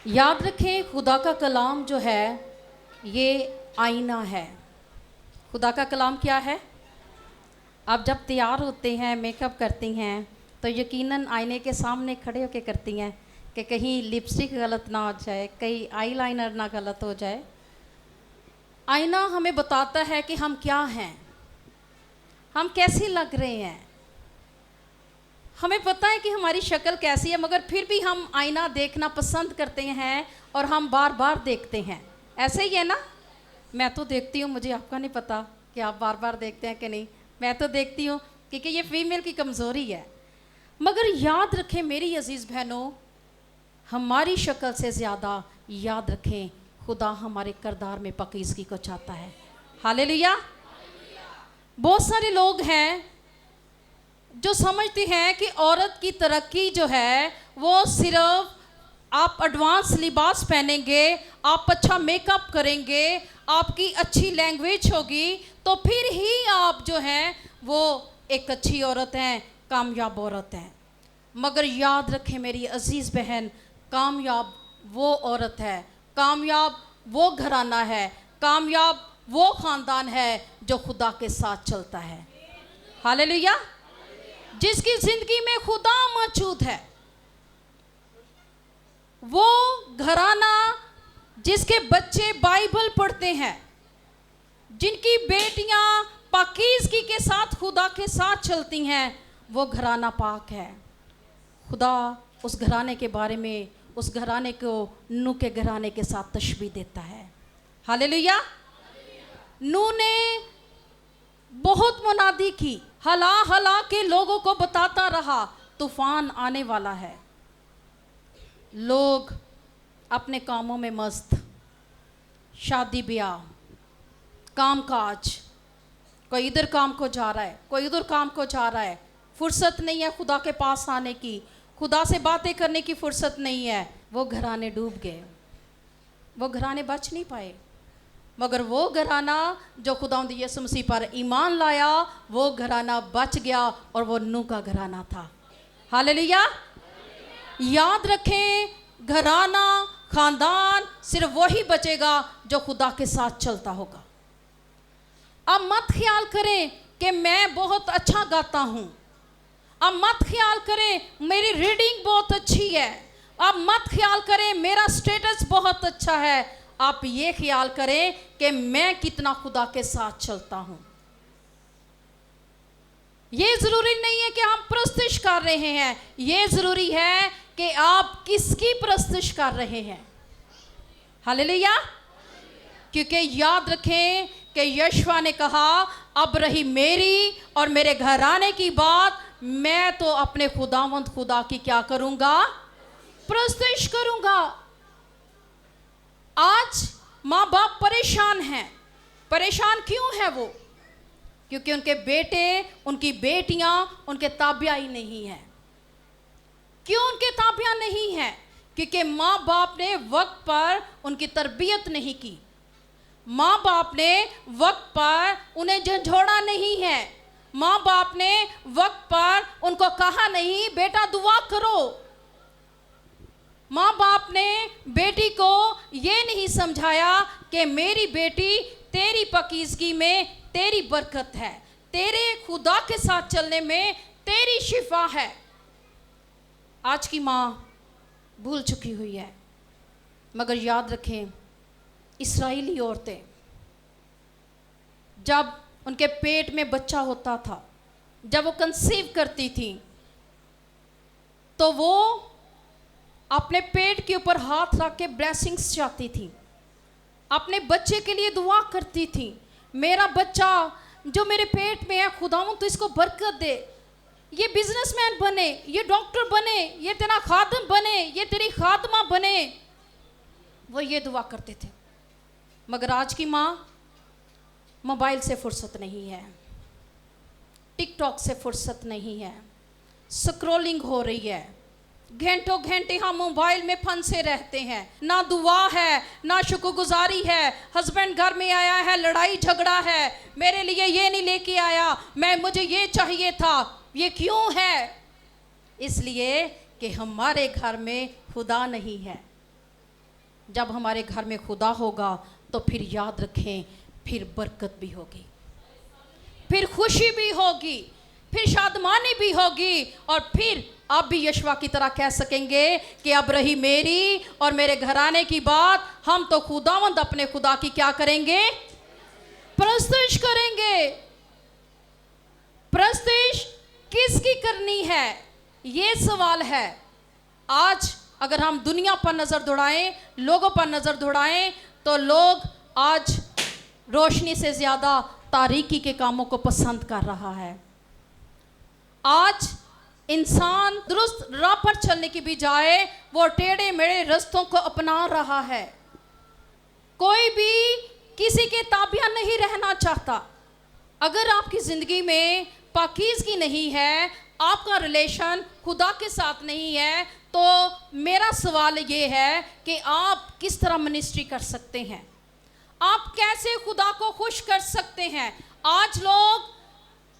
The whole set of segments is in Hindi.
याद रखें, खुदा का कलाम जो है ये आईना है। खुदा का कलाम क्या है? आप जब तैयार होते हैं, मेकअप करती हैं, तो यकीनन आईने के सामने खड़े होकर करती हैं कि कहीं लिपस्टिक गलत ना हो जाए, कहीं आईलाइनर ना गलत हो जाए। आईना हमें बताता है कि हम क्या हैं, हम कैसे लग रहे हैं। हमें पता है कि हमारी शक्ल कैसी है, मगर फिर भी हम आईना देखना पसंद करते हैं और हम बार बार देखते हैं। ऐसे ही है ना? मैं तो देखती हूँ, मुझे आपका नहीं पता कि आप बार बार देखते हैं कि नहीं। मैं तो देखती हूँ क्योंकि ये फीमेल की कमज़ोरी है। मगर याद रखें मेरी अजीज़ बहनों, हमारी शक्ल से ज़्यादा याद रखें खुदा हमारे किरदार में पाकीज़गी को चाहता है। हालेलुया। बहुत सारे लोग हैं जो समझते हैं कि औरत की तरक्की जो है वो सिर्फ आप एडवांस लिबास पहनेंगे, आप अच्छा मेकअप करेंगे, आपकी अच्छी लैंग्वेज होगी, तो फिर ही आप जो हैं वो एक अच्छी औरत हैं, कामयाब औरत हैं। मगर याद रखें मेरी अजीज़ बहन, कामयाब वो औरत है, कामयाब वो घराना है, कामयाब वो ख़ानदान है जो खुदा के साथ चलता है। हालेलुया। जिसकी ज़िंदगी में खुदा मौजूद है, वो घराना जिसके बच्चे बाइबल पढ़ते हैं, जिनकी बेटियां पाकीज़गी के साथ खुदा के साथ चलती हैं, वो घराना पाक है। खुदा उस घराने के बारे में, उस घराने को नूह के घराने के साथ तशबीह देता है। हालेलुया। नूह ने बहुत मुनादी की, हला हला के लोगों को बताता रहा तूफान आने वाला है। लोग अपने कामों में मस्त, शादी ब्याह, काम काज, कोई इधर काम को जा रहा है, कोई उधर काम को जा रहा है। फुर्सत नहीं है खुदा के पास आने की, खुदा से बातें करने की फुर्सत नहीं है। वो घराने डूब गए, वो घराने बच नहीं पाए। मगर वो घराना जो खुदावंद यीशु मसीह पर ईमान लाया, वो घराना बच गया और वो नूह का घराना था। हालेलुया। याद रखें, घराना खानदान सिर्फ वही बचेगा जो खुदा के साथ चलता होगा। अब मत ख्याल करें कि मैं बहुत अच्छा गाता हूँ, अब मत ख्याल करें मेरी रीडिंग बहुत अच्छी है, अब मत ख्याल करें मेरा स्टेटस बहुत अच्छा है। आप ये ख्याल करें कि मैं कितना खुदा के साथ चलता हूँ। ये ज़रूरी नहीं है कि हम प्रस्तुत कर रहे हैं, ये ज़रूरी है कि आप किसकी प्रस्तुत कर रहे हैं। हालेलुया। क्योंकि याद रखें कि यहोशू ने कहा, अब रही मेरी और मेरे घराने की बात, मैं तो अपने खुदावंद खुदा की क्या करूँगा? प्रस्तुत करूँगा। आज माँ बाप परेशान हैं। परेशान क्यों है वो? क्योंकि उनके बेटे, उनकी बेटियां उनके ताबिया ही नहीं हैं। क्यों उनके ताबिया नहीं हैं? क्योंकि माँ बाप ने वक्त पर उनकी तरबियत नहीं की, माँ बाप ने वक्त पर उन्हें झंझोड़ा नहीं है, माँ बाप ने वक्त पर उनको कहा नहीं बेटा दुआ करो। माँ बाप ने बेटी को ये नहीं समझाया कि मेरी बेटी तेरी पाकीज़गी में तेरी बरकत है, तेरे खुदा के साथ चलने में तेरी शिफा है। आज की माँ भूल चुकी हुई है। मगर याद रखें, इस्राएली औरतें जब उनके पेट में बच्चा होता था, जब वो कंसीव करती थी, तो वो अपने पेट के ऊपर हाथ रख के ब्लेसिंग्स चाहती थी, अपने बच्चे के लिए दुआ करती थी। मेरा बच्चा जो मेरे पेट में है, खुदावंद तो इसको बरकत दे, ये बिजनेसमैन बने, ये डॉक्टर बने, ये तेरा खादम बने, ये तेरी खादमा बने। वो ये दुआ करते थे। मगर आज की माँ मोबाइल से फुर्सत नहीं है, टिकटॉक से फुर्सत नहीं है, स्क्रॉलिंग हो रही है, घंटों घंटे हम मोबाइल में फंसे रहते हैं। ना दुआ है, ना शुक्रगुजारी है। हस्बैंड घर में आया है, लड़ाई झगड़ा है, मेरे लिए ये नहीं लेके आया, मुझे ये चाहिए था। ये क्यों है? इसलिए कि हमारे घर में खुदा नहीं है। जब हमारे घर में खुदा होगा तो फिर याद रखें, फिर बरकत भी होगी, फिर खुशी भी होगी, फिर शादमानी भी होगी, और फिर आप भी यशवा की तरह कह सकेंगे कि अब रही मेरी और मेरे घराने की बात, हम तो खुदावंद अपने खुदा की क्या करेंगे? प्रस्तुति करेंगे। प्रस्तुति किसकी करनी है, ये सवाल है। आज अगर हम दुनिया पर नजर दौड़ाएं, लोगों पर नजर दौड़ाएं, तो लोग आज रोशनी से ज्यादा तारीकी के कामों को पसंद कर रहा है। आज इंसान दुरुस्त राह पर चलने की बजाय वो टेढ़े मेढ़े रास्तों को अपना रहा है। कोई भी किसी के ताबिया नहीं रहना चाहता। अगर आपकी जिंदगी में पाकीज़गी नहीं है, आपका रिलेशन खुदा के साथ नहीं है, तो मेरा सवाल ये है कि आप किस तरह मिनिस्ट्री कर सकते हैं, आप कैसे खुदा को खुश कर सकते हैं।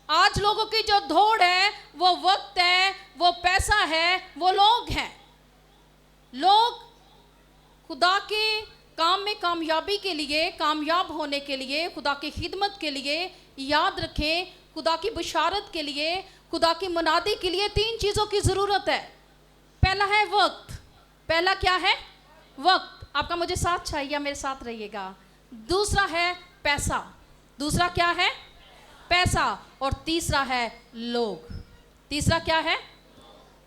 आज लोगों की जो दौड़ है, वो वक्त है, वो पैसा है, वो लोग हैं। लोग खुदा के काम में कामयाबी के लिए, कामयाब होने के लिए, खुदा की खिदमत के लिए, याद रखें, खुदा की बशारत के लिए, खुदा की मुनादी के लिए 3 चीज़ों की ज़रूरत है। पहला है वक्त। पहला क्या है? वक्त। आपका मुझे साथ चाहिए, मेरे साथ रहिएगा। दूसरा है पैसा। दूसरा क्या है? पैसा। और तीसरा है लोग। तीसरा क्या है?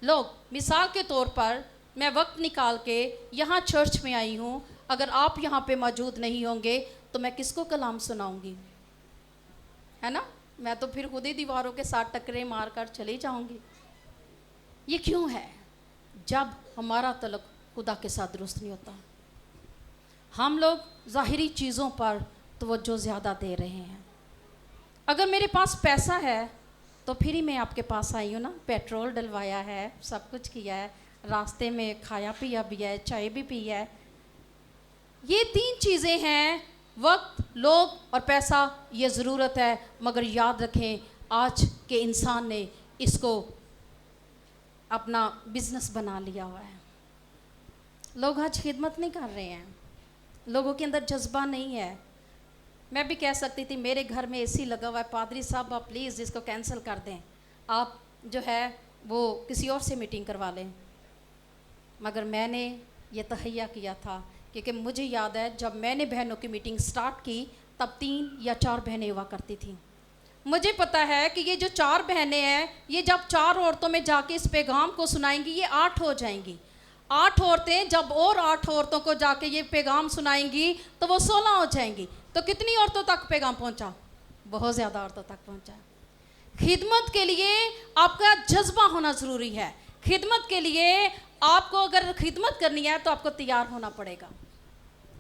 लोग। मिसाल के तौर पर मैं वक्त निकाल के यहाँ चर्च में आई हूँ, अगर आप यहाँ पे मौजूद नहीं होंगे तो मैं किसको कलाम सुनाऊंगी, है ना? मैं तो फिर खुद ही दीवारों के साथ टकरे मार कर चली जाऊंगी। ये क्यों है? जब हमारा तल्लुक खुदा के साथ दुरुस्त नहीं होता। हम लोग ज़ाहिरी चीज़ों पर तवज्जो ज़्यादा दे रहे हैं। अगर मेरे पास पैसा है तो फिर ही मैं आपके पास आई हूँ ना, पेट्रोल डलवाया है, सब कुछ किया है, रास्ते में खाया पिया भी है, चाय भी पी है। ये 3 चीज़ें हैं, वक्त, लोग और पैसा। ये ज़रूरत है, मगर याद रखें आज के इंसान ने इसको अपना बिजनेस बना लिया हुआ है। लोग आज खिदमत नहीं कर रहे हैं, लोगों के अंदर जज्बा नहीं है। मैं भी कह सकती थी मेरे घर में एसी लगा हुआ है, पादरी साहब आप प्लीज़ इसको कैंसिल कर दें, आप जो है वो किसी और से मीटिंग करवा लें। मगर मैंने ये तहैया किया था, क्योंकि मुझे याद है जब मैंने बहनों की मीटिंग स्टार्ट की तब 3 या 4 बहनें हुआ करती थी। मुझे पता है कि ये जो 4 बहनें हैं, ये जब 4 औरतों में जाके इस पैगाम को सुनाएंगी, ये 8 हो जाएंगी। 8 औरतें जब और 8 औरतों को जाके ये पैगाम सुनाएंगी तो वो 16 हो जाएंगी। तो कितनी औरतों तक पैगाम पहुंचा? बहुत ज़्यादा औरतों तक पहुंचा। खिदमत के लिए आपका जज्बा होना ज़रूरी है। खिदमत के लिए आपको अगर खिदमत करनी है तो आपको तैयार होना पड़ेगा।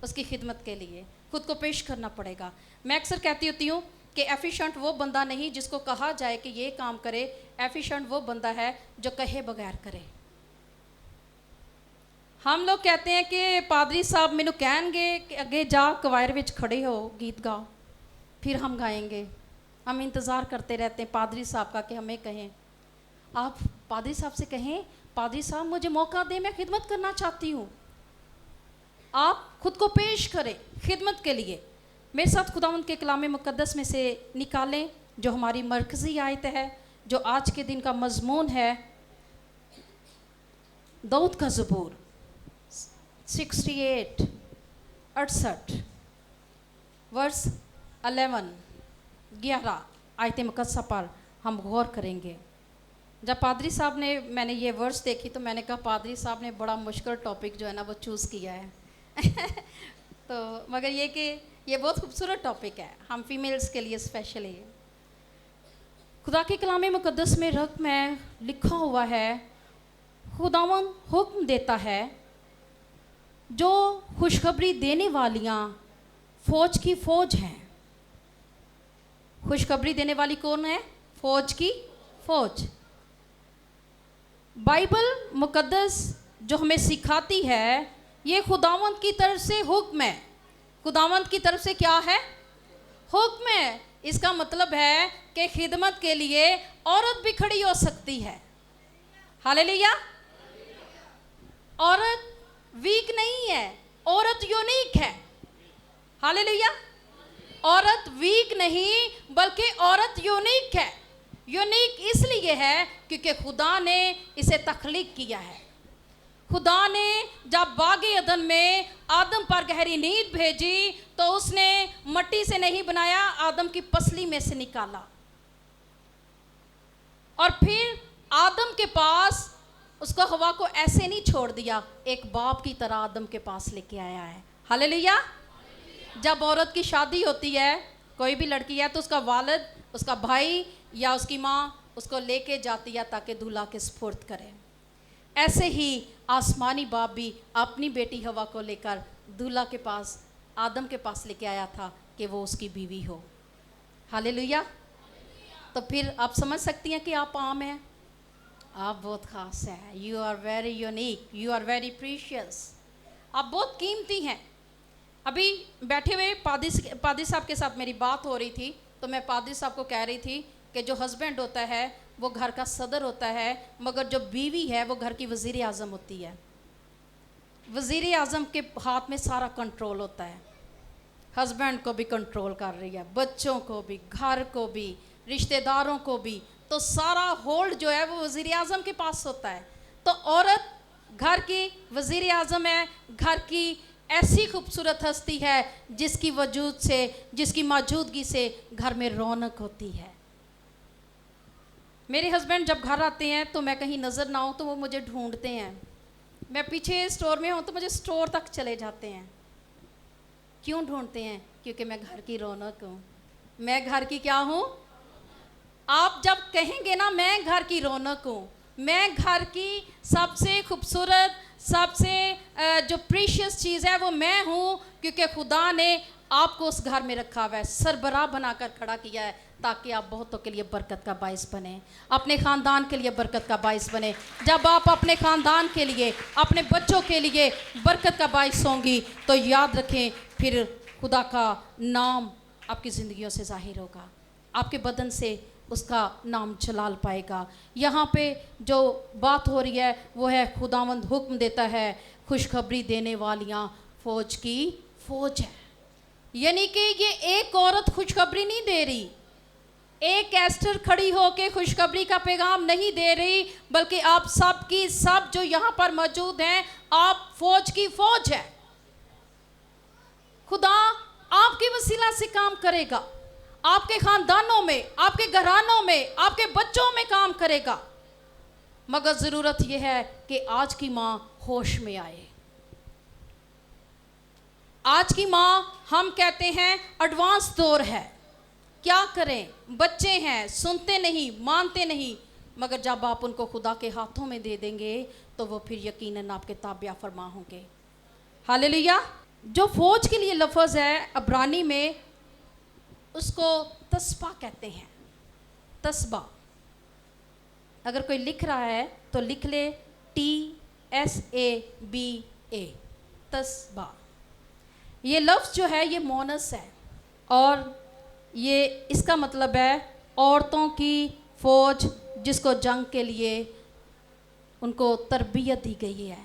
उसकी खिदमत के लिए खुद को पेश करना पड़ेगा। मैं अक्सर कहती होती हूँ कि एफिशिएंट वो बंदा नहीं जिसको कहा जाए कि ये काम करे, एफिशिएंट वो बंदा है जो कहे बगैर करे। हम लोग कहते हैं कि पादरी साहब मैनू कहेंगे कि अगे जा कवायर विच खड़े हो, गीत गाओ, फिर हम गाएंगे। हम इंतज़ार करते रहते हैं पादरी साहब का कि हमें कहें। आप पादरी साहब से कहें, पादरी साहब मुझे मौका दें, मैं खिदमत करना चाहती हूँ। आप खुद को पेश करें खिदमत के लिए। मेरे साथ खुदावंद के कलाम मुक़द्दस में से निकालें जो हमारी मरकज़ी आयत है, जो आज के दिन का मज़मून है, दाऊद का ज़बूर 68 वर्स 11 आयत मुक़द्दसा पर हम गौर करेंगे। जब पादरी साहब ने, मैंने ये वर्स देखी तो मैंने कहा पादरी साहब ने बड़ा मुश्किल टॉपिक जो है ना वो चूज़ किया है। तो मगर ये कि ये बहुत खूबसूरत टॉपिक है, हम फीमेल्स के लिए स्पेशली। खुदा के कलाम मुक़द्दस में रक़ में लिखा हुआ है, खुदावंद हुक्म देता है, जो खुशखबरी देने वालियाँ फ़ौज की फ़ौज हैं। खुशखबरी देने वाली कौन है? फ़ौज की फ़ौज। बाइबल मुक़द्दस जो हमें सिखाती है, ये खुदावंद की तरफ से हुक्म है। खुदावंद की तरफ से क्या है? हुक्म है। इसका मतलब है कि खिदमत के लिए औरत भी खड़ी हो सकती है। हालेलुया। औरत वीक नहीं है, औरत औरत यूनिक है। हालेलुया। औरत वीक नहीं बल्कि औरत यूनिक है। यूनिक इसलिए है क्योंकि खुदा ने इसे तख्लीक किया है। खुदा ने जब बागे अदन में आदम पर गहरी नींद भेजी तो उसने मट्टी से नहीं बनाया, आदम की पसली में से निकाला और फिर आदम के पास उसको हवा को ऐसे नहीं छोड़ दिया, एक बाप की तरह आदम के पास लेके आया है। हालेलुया। जब औरत की शादी होती है, कोई भी लड़की है, तो उसका वालिद, उसका भाई या उसकी माँ उसको लेके जाती है ताकि दूल्हा के सुपुर्द करे। ऐसे ही आसमानी बाप भी अपनी बेटी हवा को लेकर दूल्हा के पास, आदम के पास लेके आया था कि वो उसकी बीवी हो। हालेलुया। तो फिर आप समझ सकती हैं कि आप आम हैं, आप बहुत ख़ास हैं। You are very unique, you are very precious. आप बहुत कीमती हैं। अभी बैठे हुए पादी साहब के साथ मेरी बात हो रही थी, तो मैं पादी साहब को कह रही थी कि जो हस्बैंड होता है वो घर का सदर होता है, मगर जो बीवी है वो घर की वज़ीर आज़म होती है। वज़ीर आज़म के हाथ में सारा कंट्रोल होता है। हस्बैंड को भी कंट्रोल कर रही है, बच्चों को भी, घर को भी, रिश्तेदारों को भी, तो सारा होल्ड जो है वो वज़ीर आज़म के पास होता है। तो औरत घर की वज़ीर आज़म है, घर की ऐसी खूबसूरत हस्ती है जिसकी वजूद से, जिसकी मौजूदगी से घर में रौनक होती है। मेरे हस्बैंड जब घर आते हैं तो मैं कहीं नज़र ना हूँ तो वो मुझे ढूंढते हैं। मैं पीछे स्टोर में हूँ तो मुझे स्टोर तक चले जाते हैं। क्यों ढूंढते हैं? क्योंकि मैं घर की रौनक हूँ। मैं घर की क्या हूँ? आप जब कहेंगे ना मैं घर की रौनक हूँ, मैं घर की सबसे खूबसूरत, सबसे जो प्रीशियस चीज़ है वो मैं हूँ, क्योंकि खुदा ने आपको उस घर में रखा हुआ है, सरबराह बनाकर खड़ा किया है ताकि आप बहुतों के लिए बरकत का बाइस बने, अपने ख़ानदान के लिए बरकत का बाइस बने। जब आप अपने ख़ानदान के लिए, अपने बच्चों के लिए बरकत का बाइस होंगी तो याद रखें फिर खुदा का नाम आपकी ज़िंदगियों से ज़ाहिर होगा, आपके बदन से उसका नाम जलाल पाएगा। यहाँ पे जो बात हो रही है वो है खुदावंद हुक्म देता है, खुशखबरी देने वालियाँ फ़ौज की फ़ौज है। यानी कि ये एक औरत खुशखबरी नहीं दे रही, एक एस्टर खड़ी होकर खुशखबरी का पैगाम नहीं दे रही, बल्कि आप सब की सब जो यहाँ पर मौजूद हैं, आप फ़ौज की फ़ौज है। खुदा आपके वसीला से काम करेगा, आपके ख़ानदानों में, आपके घरानों में, आपके बच्चों में काम करेगा, मगर ज़रूरत यह है कि आज की माँ होश में आए। आज की माँ हम कहते हैं एडवांस दौर है, क्या करें, बच्चे हैं, सुनते नहीं, मानते नहीं, मगर जब आप उनको खुदा के हाथों में दे देंगे तो वो फिर यकीनन आपके ताबिया फरमा होंगे। हालेलुया। जो फ़ौज के लिए लफ्ज़ है अब्रानी में, उसको तस्बा कहते हैं। तस्बा, अगर कोई लिख रहा है तो लिख ले TSABA, तस्बा। ये लफ्ज़ जो है ये मोनस है और ये इसका मतलब है औरतों की फ़ौज जिसको जंग के लिए उनको तरबियत दी गई है।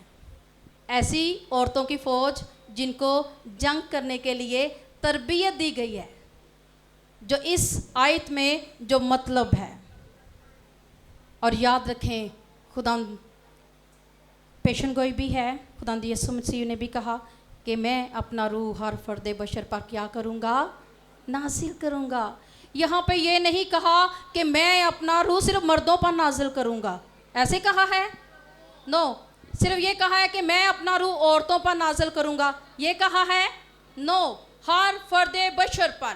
ऐसी औरतों की फ़ौज जिनको जंग करने के लिए तरबियत दी गई है, जो इस आयत में जो मतलब है। और याद रखें खुदा पेशन गोई भी है, खुदा यीशु मसीह ने भी कहा कि मैं अपना रूह हर फर्द बशर पर क्या करूँगा? नाजिल करूँगा। यहाँ पे ये नहीं कहा कि मैं अपना रूह सिर्फ मर्दों पर नाजिल करूँगा, ऐसे कहा है? नो, सिर्फ ये कहा है कि मैं अपना रूह औरतों पर नाजिल करूँगा, ये कहा है? नो, हर फर्द बशर पर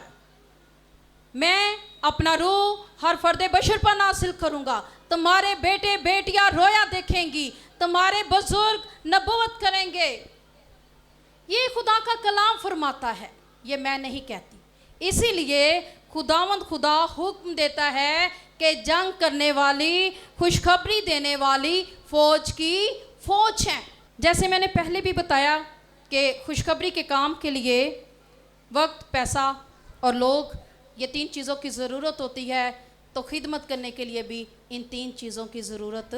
मैं अपना रूह हर फर्द बशर पर नाजिल करूँगा। तुम्हारे बेटे बेटियाँ रोया देखेंगी, तुम्हारे बुजुर्ग नबूवत करेंगे। ये खुदा का कलाम फरमाता है, ये मैं नहीं कहती। इसीलिए खुदावंद खुदा हुक्म देता है कि जंग करने वाली, खुशखबरी देने वाली फ़ौज की फ़ौज है। जैसे मैंने पहले भी बताया कि खुशखबरी के काम के लिए वक्त, पैसा और लोग, ये 3 चीज़ों की ज़रूरत होती है। तो खिदमत करने के लिए भी इन 3 चीज़ों की ज़रूरत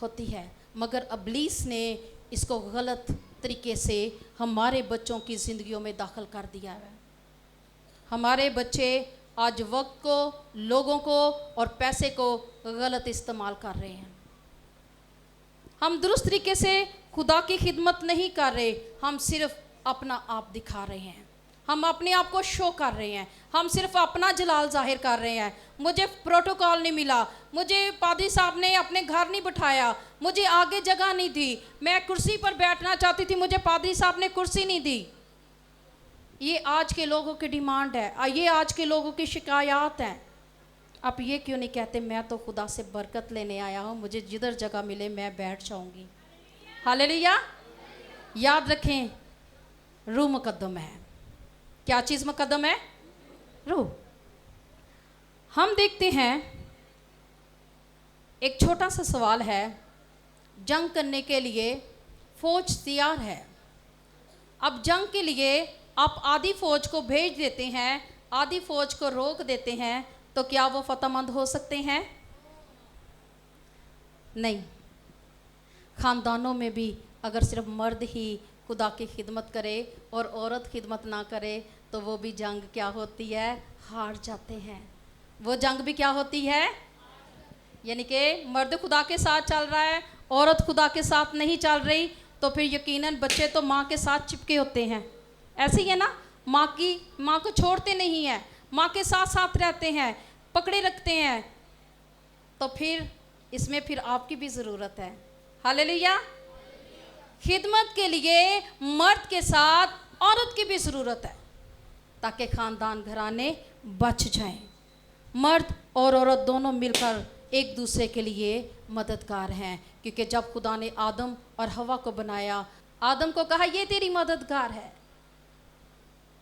होती है, मगर इब्लीस ने इसको गलत तरीके से हमारे बच्चों की ज़िंदगियों में दाखिल कर दिया है। हमारे बच्चे आज वक्त को, लोगों को और पैसे को गलत इस्तेमाल कर रहे हैं। हम दुरुस्त तरीके से खुदा की खिदमत नहीं कर रहे, हम सिर्फ अपना आप दिखा रहे हैं, हम अपने आप को शो कर रहे हैं, हम सिर्फ अपना जलाल जाहिर कर रहे हैं। मुझे प्रोटोकॉल नहीं मिला, मुझे पादरी साहब ने अपने घर नहीं बिठाया, मुझे आगे जगह नहीं दी, मैं कुर्सी पर बैठना चाहती थी, मुझे पादरी साहब ने कुर्सी नहीं दी। ये आज के लोगों की डिमांड है, ये आज के लोगों की शिकायत है। आप ये क्यों नहीं कहते मैं तो खुदा से बरकत लेने आया हूँ, मुझे जिधर जगह मिले मैं बैठ जाऊँगी। हालेलुया। याद रखें, रूह मुकद्दम है। क्या चीज़ मुकद्दम है? रूह। हम देखते हैं, एक छोटा सा सवाल है, जंग करने के लिए फौज तैयार है। अब जंग के लिए आप आधी फौज को भेज देते हैं, आधी फौज को रोक देते हैं, तो क्या वो फतहमंद हो सकते हैं? नहीं। ख़ानदानों में भी अगर सिर्फ मर्द ही खुदा की खिदमत करे और औरत खिदमत ना करे तो वो भी जंग क्या होती है? हार जाते हैं। वो जंग भी क्या होती है? यानी कि मर्द खुदा के साथ चल रहा है, औरत खुदा के साथ नहीं चल रही, तो फिर यकीनन बच्चे तो माँ के साथ चिपके होते हैं। ऐसे ही है ना, माँ को छोड़ते नहीं हैं, माँ के साथ साथ रहते हैं, पकड़े रखते हैं। तो फिर इसमें फिर आपकी भी ज़रूरत है। हालेलुया। खिदमत के लिए मर्द के साथ औरत की भी ज़रूरत है, ताकि ख़ानदान घराने बच जाएं। मर्द और औरत दोनों मिलकर एक दूसरे के लिए मददगार हैं, क्योंकि जब खुदा ने आदम और हवा को बनाया, आदम को कहा ये तेरी मददगार है।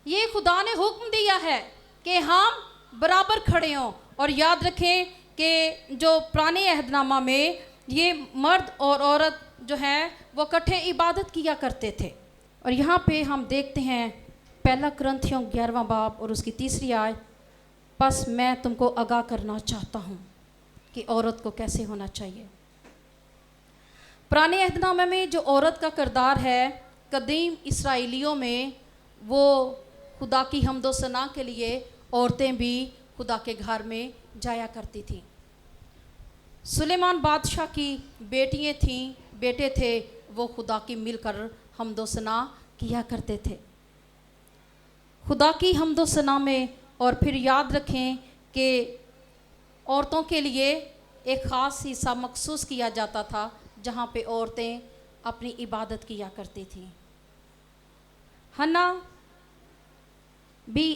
ये खुदा ने हुक्म दिया है कि हम बराबर खड़े हों। और याद रखें कि जो पुराने अहदनामा में ये मर्द और औरत जो हैं वो इकट्ठे इबादत किया करते थे। और यहाँ पे हम देखते हैं पहला कुरिन्थियों 11वां बाब और उसकी 3री आयत, बस मैं तुमको आगाह करना चाहता हूँ कि औरत को कैसे होना चाहिए। पुराने अहदनामे में जो औरत का किरदार है, कदीम इसराइलियों में वो खुदा की हम्दो सना के लिए औरतें भी खुदा के घर में जाया करती थीं। सुलेमान बादशाह की बेटियां थीं, बेटे थे, वो खुदा की मिलकर हम्दो सना किया करते थे। खुदा की हम्दो सना में, और फिर याद रखें कि औरतों के लिए एक ख़ास हिस्सा मखसूस किया जाता था, जहाँ पे औरतें अपनी इबादत किया करती थीं। हन्ना भी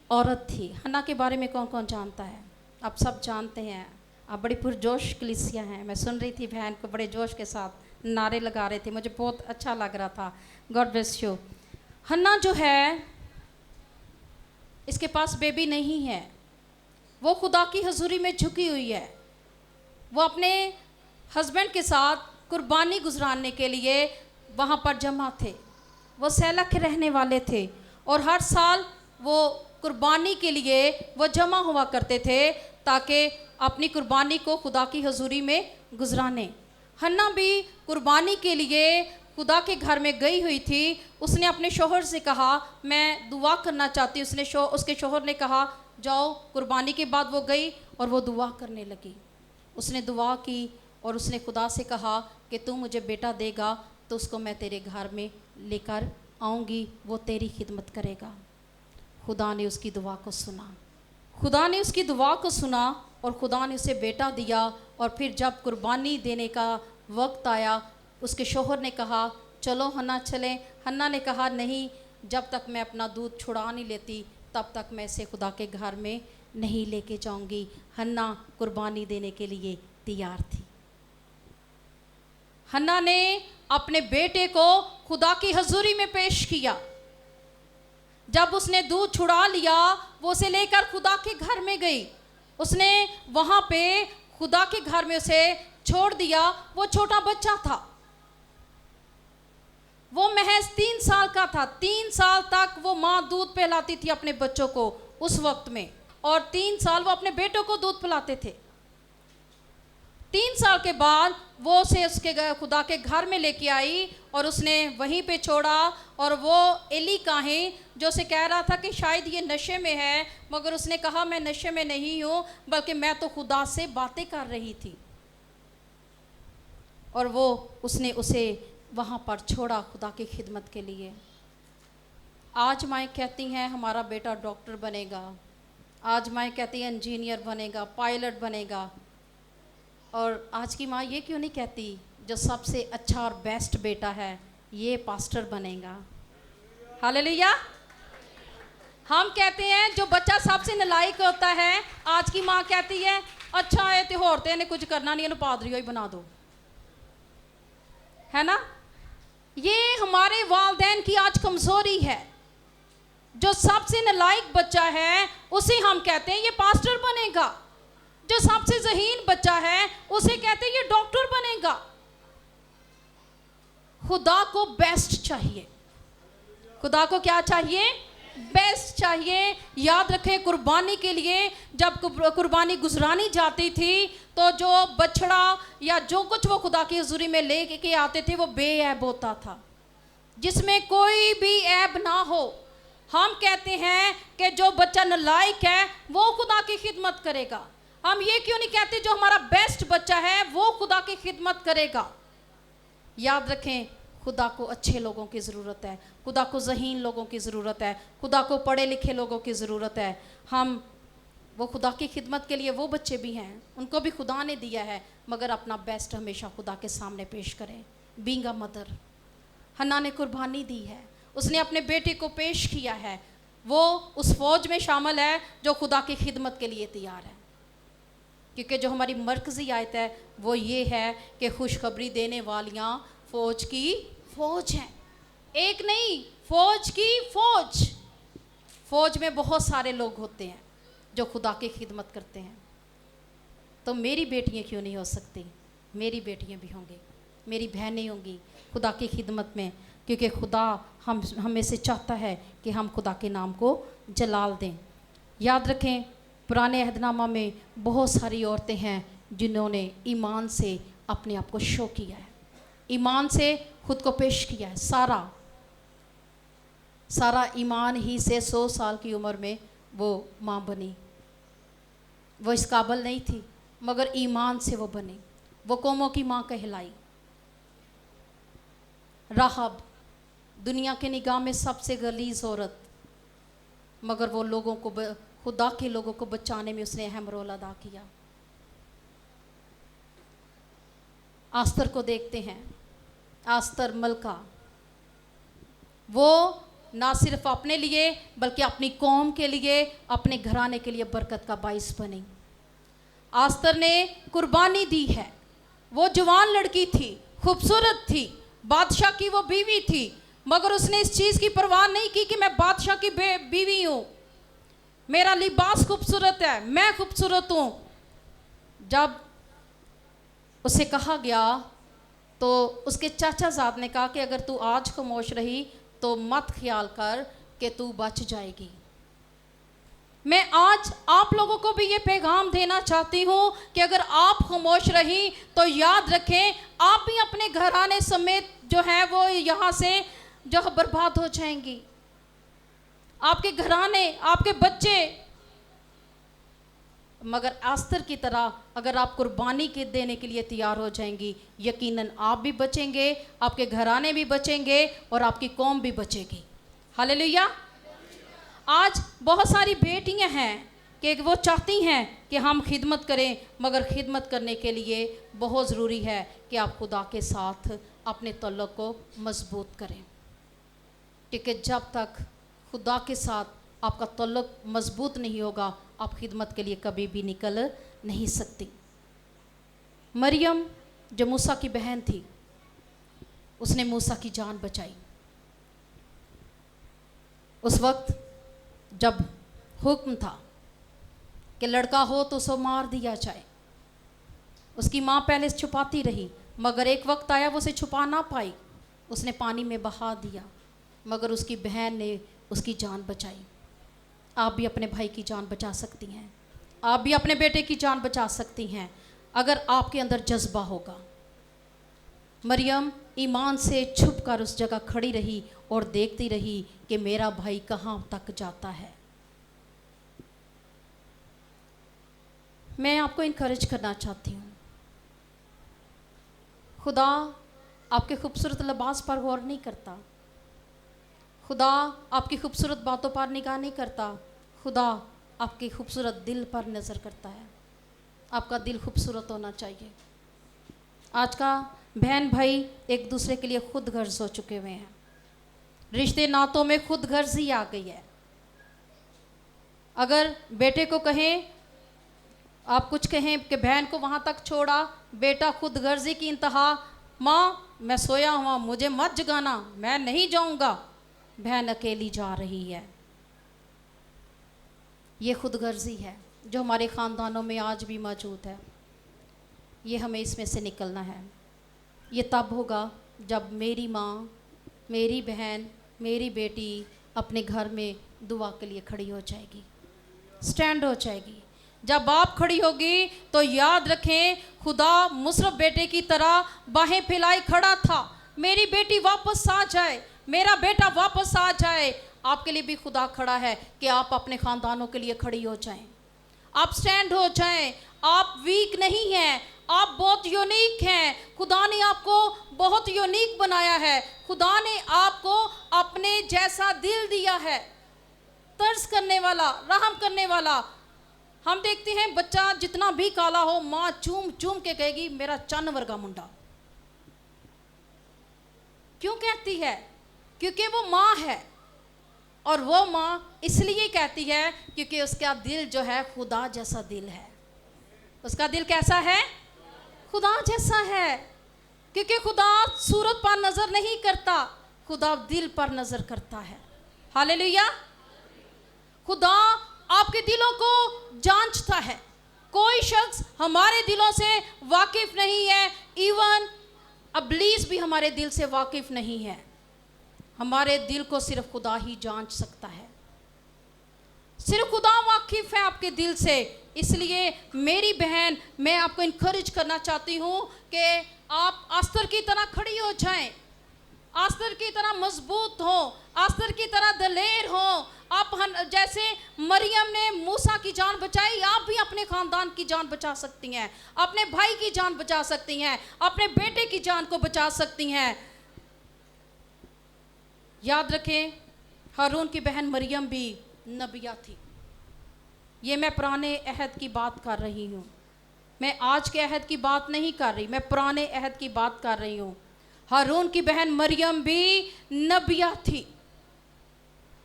औरत थी। हन्ना के बारे में कौन कौन जानता है? आप सब जानते हैं। आप बड़ी पुरजोश कलीसिया हैं। मैं सुन रही थी बहन को बड़े जोश के साथ नारे लगा रहे थे, मुझे बहुत अच्छा लग रहा था। God bless you. हन्ना जो है, इसके पास बेबी नहीं है, वो खुदा की हजूरी में झुकी हुई है। वो अपने हस्बैंड के साथ कुर्बानी गुजराने के लिए वहाँ पर जमा थे। वो सैला के रहने वाले थे और हर साल वो कुर्बानी के लिए वो जमा हुआ करते थे, ताकि अपनी कुर्बानी को खुदा की हजूरी में गुजराने। हन्ना भी कुर्बानी के लिए खुदा के घर में गई हुई थी। उसने अपने शोहर से कहा मैं दुआ करना चाहती हूँ। उसके शोहर ने कहा जाओ। कुर्बानी के बाद वो गई और वो दुआ करने लगी। उसने दुआ की और उसने खुदा से कहा कि तू मुझे बेटा देगा तो उसको मैं तेरे घर में लेकर आऊँगी, वो तेरी खिदमत करेगा। खुदा ने उसकी दुआ को सुना। खुदा ने उसकी दुआ को सुना और खुदा ने उसे बेटा दिया। और फिर जब कुर्बानी देने का वक्त आया, उसके शोहर ने कहा चलो हन्ना चलें। हन्ना ने कहा नहीं, जब तक मैं अपना दूध छुड़ा नहीं लेती तब तक मैं इसे खुदा के घर में नहीं लेके जाऊंगी। हन्ना कुर्बानी देने के लिए तैयार थी। हन्ना ने अपने बेटे को खुदा की हजूरी में पेश किया। जब उसने दूध छुड़ा लिया, वो उसे लेकर खुदा के घर में गई। उसने वहाँ पे खुदा के घर में उसे छोड़ दिया। वो छोटा बच्चा था, वो महज 3 साल का था। 3 साल तक वो माँ दूध पिलाती थी अपने बच्चों को उस वक्त में, और 3 साल वो अपने बेटों को दूध पिलाते थे। 3 साल के बाद वो उसे उसके खुदा के घर में लेके आई और उसने वहीं पे छोड़ा। और वो एली काहे जो उसे कह रहा था कि शायद ये नशे में है, मगर उसने कहा मैं नशे में नहीं हूँ, बल्कि मैं तो खुदा से बातें कर रही थी। और वो उसने उसे वहाँ पर छोड़ा खुदा की खिदमत के लिए। आज माएँ कहती हैं हमारा बेटा डॉक्टर बनेगा, आज माएँ कहती हैं इंजीनियर बनेगा, पायलट बनेगा। और आज की माँ ये क्यों नहीं कहती जो सबसे अच्छा और बेस्ट बेटा है ये पास्टर बनेगा। हालेलुया। हम कहते हैं जो बच्चा सबसे नालायक होता है, आज की माँ कहती है अच्छा है तो होरते ने कुछ करना नहीं, इन्हें पादरी ही बना दो, है ना। ये हमारे वालिदैन की आज कमज़ोरी है। जो सबसे नालायक बच्चा है उसे हम कहते हैं ये पास्टर बनेगा, जो सबसे ज़हीन बच्चा है उसे कहते हैं ये डॉक्टर बनेगा। खुदा को बेस्ट चाहिए। खुदा को क्या चाहिए? बेस्ट चाहिए। याद रखें, कुर्बानी के लिए जब कुर्बानी गुजरानी जाती थी तो जो बछड़ा या जो कुछ वो खुदा की हुजूरी में ले के आते थे वो बेऐब होता था, जिसमें कोई भी ऐब ना हो। हम कहते हैं कि जो बच्चा नालायक है वो खुदा की खिदमत करेगा। हम ये क्यों नहीं कहते जो हमारा बेस्ट बच्चा है वो खुदा की खिदमत करेगा। याद रखें, खुदा को अच्छे लोगों की ज़रूरत है, खुदा को ज़हीन लोगों की ज़रूरत है, खुदा को पढ़े लिखे लोगों की ज़रूरत है। हम वो खुदा की खिदमत के लिए वो बच्चे भी हैं, उनको भी खुदा ने दिया है, मगर अपना बेस्ट हमेशा खुदा के सामने पेश करें। बीइंग अ मदर, हन्ना ने कुर्बानी दी है, उसने अपने बेटे को पेश किया है। वो उस फौज में शामिल है जो खुदा की खिदमत के लिए तैयार है। क्योंकि जो हमारी मरकज़ी आयत है वो ये है कि खुशखबरी देने वालियाँ फ़ौज की फ़ौज हैं। एक नहीं, फ़ौज की फ़ौज। फ़ौज में बहुत सारे लोग होते हैं जो खुदा की खिदमत करते हैं। तो मेरी बेटियाँ क्यों नहीं हो सकती? मेरी बेटियाँ भी होंगी, मेरी बहनें होंगी खुदा की खिदमत में, क्योंकि खुदा हमें से चाहता है कि हम खुदा के नाम को जलाल दें। याद रखें, पुराने अहदनामा में बहुत सारी औरतें हैं जिन्होंने ईमान से अपने आप को शो किया है, ईमान से खुद को पेश किया है। सारा ईमान ही से 100 साल की उम्र में वो माँ बनी। वो इस काबिल नहीं थी, मगर ईमान से वो बनी, वो कौमों की माँ कहलाई। राहब, दुनिया की निगाह में सबसे गलीज औरत, मगर वो लोगों को, खुदा के लोगों को बचाने में उसने अहम रोल अदा किया। आस्तर को देखते हैं, आस्तर मलका, वो ना सिर्फ अपने लिए बल्कि अपनी कौम के लिए, अपने घराने के लिए बरकत का बाइस बनी। आस्तर ने कुर्बानी दी है। वो जवान लड़की थी, खूबसूरत थी, बादशाह की वो बीवी थी, मगर उसने इस चीज़ की परवाह नहीं की कि मैं बादशाह की बीवी हूँ, मेरा लिबास खूबसूरत है, मैं खूबसूरत हूँ। जब उसे कहा गया तो उसके चाचा ज़ाद ने कहा कि अगर तू आज खामोश रही तो मत ख्याल कर कि तू बच जाएगी। मैं आज आप लोगों को भी ये पैगाम देना चाहती हूँ कि अगर आप खामोश रही तो याद रखें आप भी अपने घराने समेत जो है वो यहाँ से जो बर्बाद हो जाएंगी। आपके घराने, आपके बच्चे। मगर आस्तर की तरह अगर आप कुर्बानी के देने के लिए तैयार हो जाएंगी, यकीनन आप भी बचेंगे, आपके घराने भी बचेंगे और आपकी कौम भी बचेगी। हालेलुया। आज बहुत सारी बेटियां हैं कि वो चाहती हैं कि हम खिदमत करें, मगर खिदमत करने के लिए बहुत ज़रूरी है कि आप खुदा के साथ अपने तल्लुक़ को मजबूत करें, क्योंकि जब तक खुदा के साथ आपका तल्लुक़ मजबूत नहीं होगा आप खिदमत के लिए कभी भी निकल नहीं सकती। मरियम जो मूसा की बहन थी, उसने मूसा की जान बचाई। उस वक्त जब हुक्म था कि लड़का हो तो उसे मार दिया जाए, उसकी माँ पहले छुपाती रही, मगर एक वक्त आया वो उसे छुपा ना पाई, उसने पानी में बहा दिया, मगर उसकी बहन ने उसकी जान बचाई। आप भी अपने भाई की जान बचा सकती हैं, आप भी अपने बेटे की जान बचा सकती हैं। अगर आपके अंदर जज्बा होगा। मरियम ईमान से छुप कर उस जगह खड़ी रही और देखती रही कि मेरा भाई कहाँ तक जाता है। मैं आपको इनकरेज करना चाहती हूँ, खुदा आपके खूबसूरत लिबास पर गौर नहीं करता, खुदा आपकी खूबसूरत बातों पर निगाह नहीं करता, खुदा आपके खूबसूरत दिल पर नज़र करता है। आपका दिल खूबसूरत होना चाहिए। आज का बहन भाई एक दूसरे के लिए खुद गर्ज हो चुके हुए हैं, रिश्ते नातों में खुद गर्जी आ गई है। अगर बेटे को कहें, आप कुछ कहें कि बहन को वहाँ तक छोड़ा, बेटा खुद गर्जी की इंतहा, माँ मैं सोया हुआ, मुझे मत जगाना, मैं नहीं जाऊँगा। बहन अकेली जा रही है। ये खुद गर्जी है जो हमारे ख़ानदानों में आज भी मौजूद है। ये हमें इसमें से निकलना है। ये तब होगा जब मेरी माँ, मेरी बहन, मेरी बेटी अपने घर में दुआ के लिए खड़ी हो जाएगी, स्टैंड हो जाएगी। जब आप खड़ी होगी तो याद रखें, खुदा मुसरफ बेटे की तरह बाहें फैलाए खड़ा था, मेरी बेटी वापस आ जाए, मेरा बेटा वापस आ जाए। आपके लिए भी खुदा खड़ा है कि आप अपने ख़ानदानों के लिए खड़ी हो जाएं, आप स्टैंड हो जाएं। आप वीक नहीं हैं, आप बहुत यूनिक हैं। खुदा ने आपको बहुत यूनिक बनाया है। खुदा ने आपको अपने जैसा दिल दिया है, तर्स करने वाला, रहम करने वाला। हम देखते हैं बच्चा जितना भी काला हो, माँ चूम चूम के कहेगी मेरा चन्न वर्गा मुंडा। क्यों कहती है? क्योंकि वो माँ है, और वो माँ इसलिए कहती है क्योंकि उसका दिल जो है खुदा जैसा दिल है। उसका दिल कैसा है? खुदा जैसा है। क्योंकि खुदा सूरत पर नज़र नहीं करता, खुदा दिल पर नज़र करता है। हालेलुया। खुदा आपके दिलों को जांचता है। कोई शख्स हमारे दिलों से वाकिफ नहीं है, इवन इब्लीस भी हमारे दिल से वाकिफ नहीं है। हमारे दिल को सिर्फ खुदा ही जांच सकता है, सिर्फ खुदा वाकिफ है आपके दिल से। इसलिए मेरी बहन, मैं आपको इनकरेज करना चाहती हूँ कि आप आस्तर की तरह खड़ी हो जाएं, आस्तर की तरह मजबूत हो, आस्तर की तरह दलेर हो। आप जैसे मरियम ने मूसा की जान बचाई, आप भी अपने ख़ानदान की जान बचा सकती हैं, अपने भाई की जान बचा सकती हैं, अपने बेटे की जान को बचा सकती हैं। याद रखें, हारून की बहन मरियम भी नबिया थी। ये मैं पुराने अहद की बात कर रही हूँ, मैं आज के अहद की बात नहीं कर रही, मैं पुराने अहद की बात कर रही हूँ। हारून की बहन मरियम भी नबिया थी।